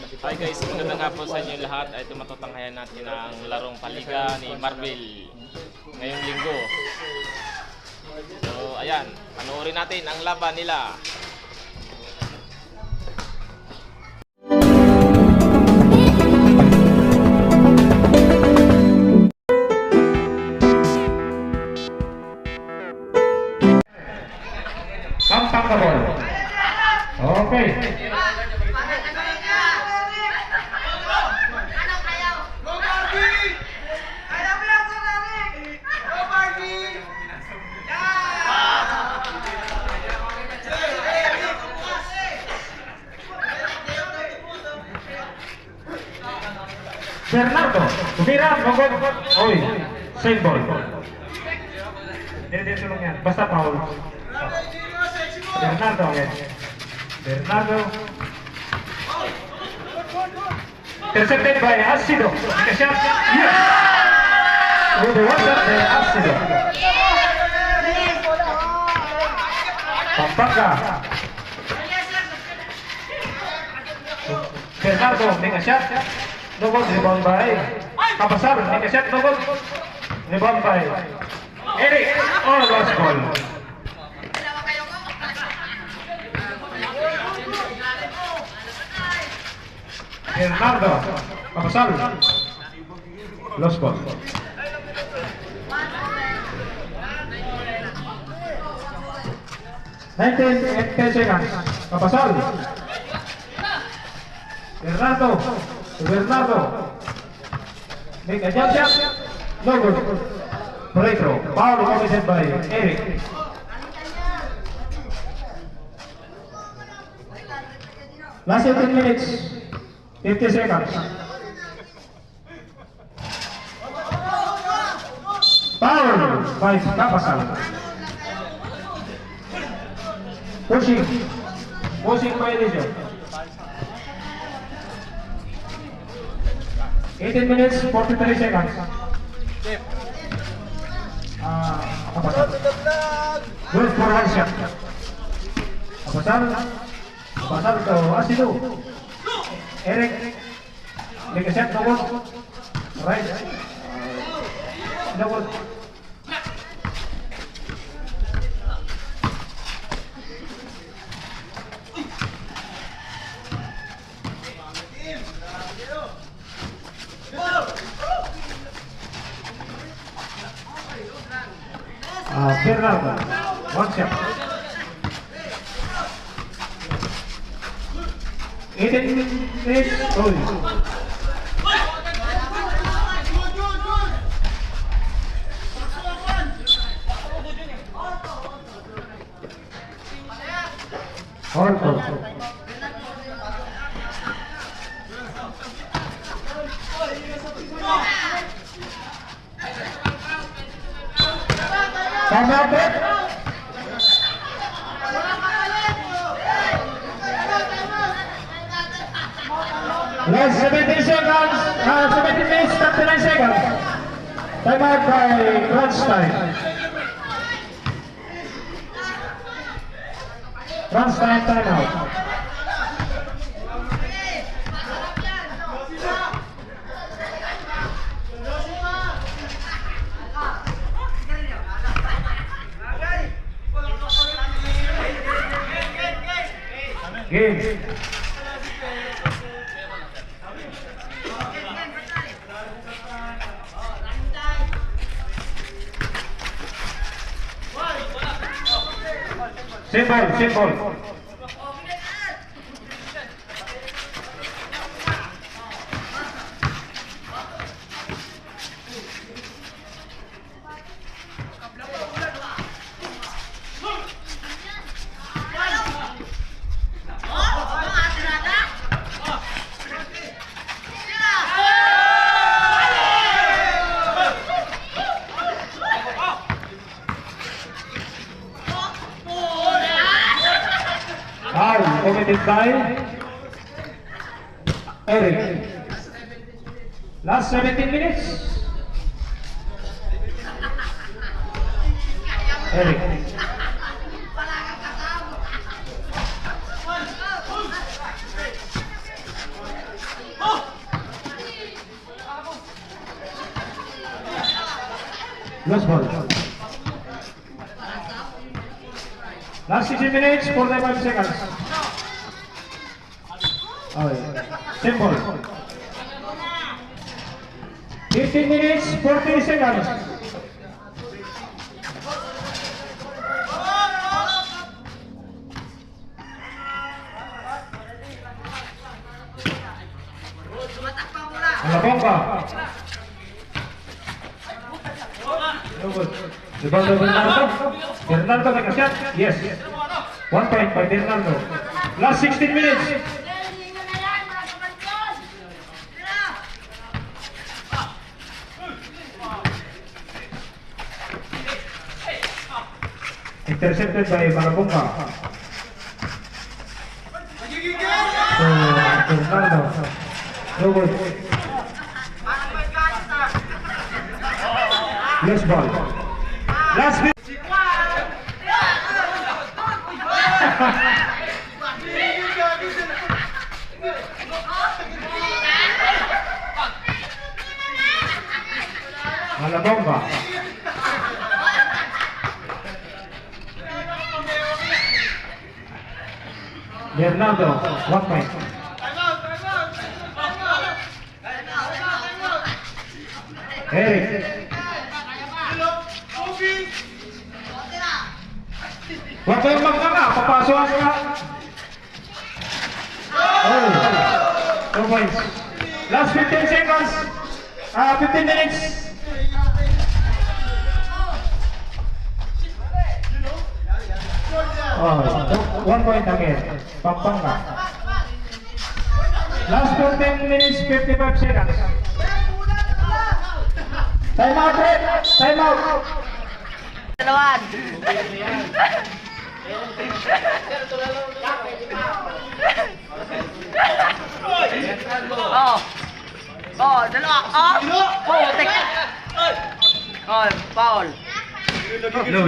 Hi guys, magandang hapon sa inyo lahat. Ay ito matutanghayan natin ang larong paliga ni Marvel ngayong linggo. So ayan, panoorin natin ang laban nila. Pampanga ball. Okay. Bernardo, tumira, nogod. Oy, same ball. Diretso lang yan, basta foul. Bernardo, yan. Bernardo. Intercepted by Acido. Shot. Yes! With the one shot by Acido. Pampanga. Bernardo, make a shot. No goal, rebound by Kapasar. Make a shot, no goal. Rebound by Eric. Oh, lost ball. Bernardo, Kapasar. Lost ball. Nineteen and 10 seconds. Kapasar. Bernardo. Make a jump shot. No good. Play throw. Foul committed by Eric. Last 18 minutes. 50 seconds. Foul by Kapasal. Pushing violation. 18 minutes, 43 seconds. Kapasal. Good for one shot. Kapasal to Asido. Eric, make a shot, no good. Right. No good. Bernardo, one shot. 18 minutes, goal. All goal. Come out there. Last 17 seconds, 17 minutes, 39 seconds. Time out by crunch time. Crunch time, time out. Game. Simple. Committed by Eric. Last 17 minutes. Eric. Last ball. Last 60 minutes, 45 seconds. Okay. Same ball. 15 minutes, 40 seconds. Pampanga. No good. Rebound by Bernardo. Bernardo make a shot. Yes. 1 point by Bernardo. Last 16 minutes. Intercepted by Pampanga. So, Bernardo. No good. Last ball. Last minute. Pampanga. Bernardo, 1 point. Eric. Huwag kayong magkaka, papasok ka. Oh, 2 points. Last 15 seconds. 15 minutes. Oh, 1 point again. Pampanga. Last 14 minutes, 55 seconds. Time out, Red. Time out. Dalawan. Oh. Oh, dalawa. Oh. Oh, tek. Oh, foul. Hello.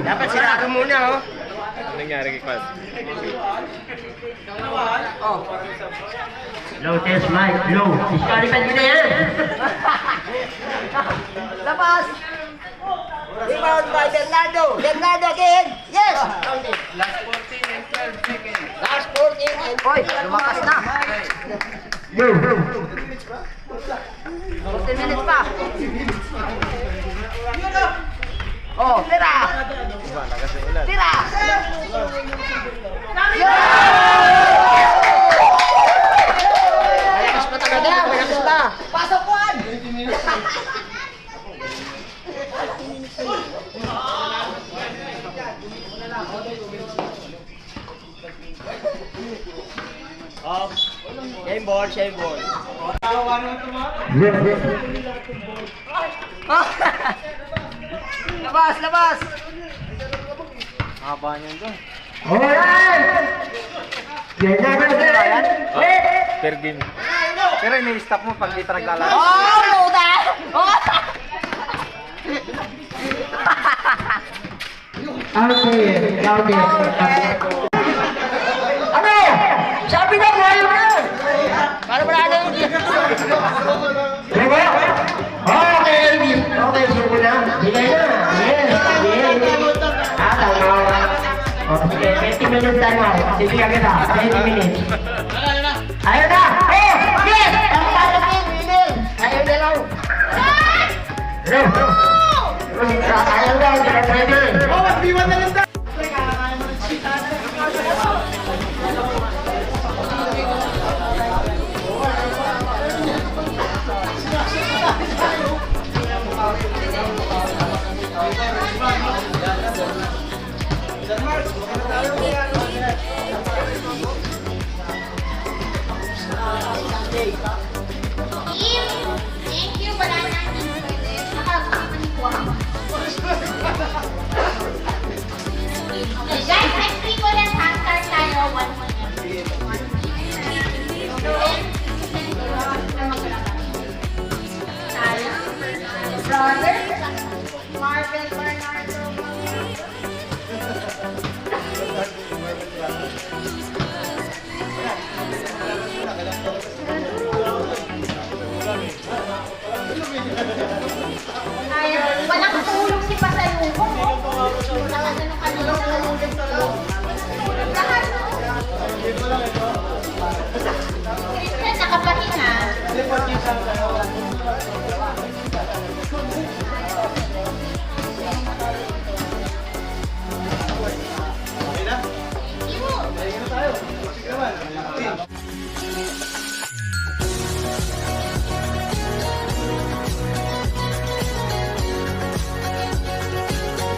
Dapat sirado muna, oh. Ano nangyari kay Carl? Oh. Low test mic, low. Disqualified mo na yan. Labas. Rebound by Bernardo. Bernardo again. Yes. Last 14 and 12 seconds. Last 14 and... Hoy, lumakas na. Go. 14 minutes pa. Oh, tira. Tira. Malakas pa talaga. Malakas pa. Pasok Juan. Same ball. Labas. Haba niyan doon. Alright! Yan na yan. Per game. Pero ini-stop mo pag di pa naglalaro. Oh, luta. Oh. Okay. Ano? Sabi na mo ayaw na. Para ba na yun? Diba? Okay, suko na. Bigay na. Yes. Tama. O, sige, 20 minutes tayo. Sige ka kita, 20 minutes. Ayaw na! Oh, yes! Ang parang yun. Ayaw na lang. Ayaw na, hindi na pwede. Thank you, wala nang pwede. Nakakapanin ko ako. Okay, guys, next week ulit, hashtag tayo, 1 minute. Brother, Marvel Bernardo. Ay, walang tulog. Ano po?